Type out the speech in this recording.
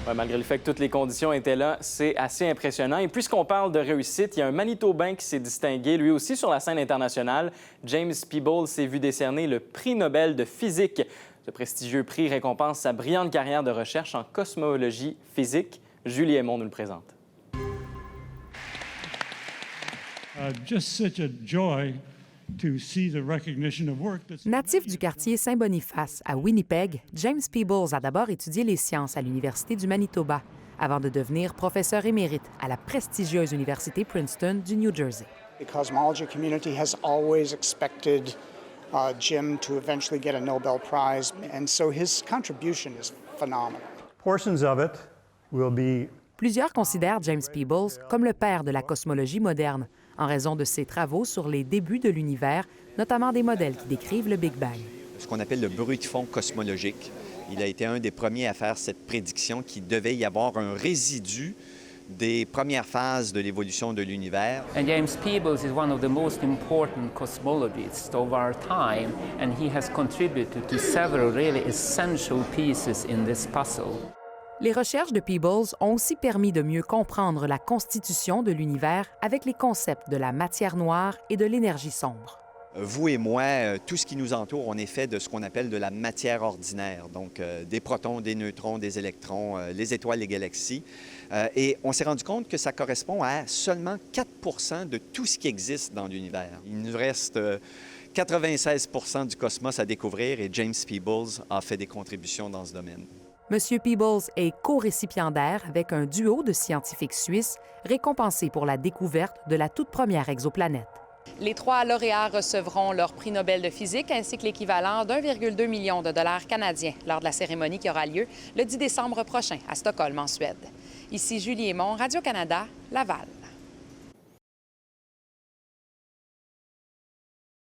Ouais, malgré le fait que toutes les conditions étaient là, c'est assez impressionnant. Et puisqu'on parle de réussite, il y a un Manitobain qui s'est distingué, lui aussi, sur la scène internationale. James Peebles s'est vu décerner le prix Nobel de physique. Ce prestigieux prix récompense sa brillante carrière de recherche en cosmologie physique. Julie Aymon nous le présente. Just such a joy to see the recognition of work that's... Natif du quartier Saint-Boniface, à Winnipeg, James Peebles a d'abord étudié les sciences à l'Université du Manitoba, avant de devenir professeur émérite à la prestigieuse Université Princeton du New Jersey. The cosmology community has always expected Jim to eventually get a Nobel Prize, and so his contribution is phenomenal. Portions of it will be... Plusieurs considèrent James Peebles comme le père de la cosmologie moderne, en raison de ses travaux sur les débuts de l'univers, notamment des modèles qui décrivent le Big Bang. Ce qu'on appelle le bruit de fond cosmologique. Il a été un des premiers à faire cette prédiction qu'il devait y avoir un résidu des premières phases de l'évolution de l'univers. And James Peebles is one of the most important cosmologists of our time, and he has contributed to several really essential pieces in this puzzle. Les recherches de Peebles ont aussi permis de mieux comprendre la constitution de l'univers avec les concepts de la matière noire et de l'énergie sombre. Vous et moi, tout ce qui nous entoure, on est fait de ce qu'on appelle de la matière ordinaire, donc des protons, des neutrons, des électrons, les étoiles, les galaxies. Et on s'est rendu compte que ça correspond à seulement 4 % de tout ce qui existe dans l'univers. Il nous reste 96 % du cosmos à découvrir et James Peebles a fait des contributions dans ce domaine. M. Peebles est co-récipiendaire avec un duo de scientifiques suisses récompensés pour la découverte de la toute première exoplanète. Les 3 lauréats recevront leur prix Nobel de physique ainsi que l'équivalent d'1,2 million de dollars canadiens lors de la cérémonie qui aura lieu le 10 décembre prochain à Stockholm, en Suède. Ici Julie Aymon, Radio-Canada, Laval.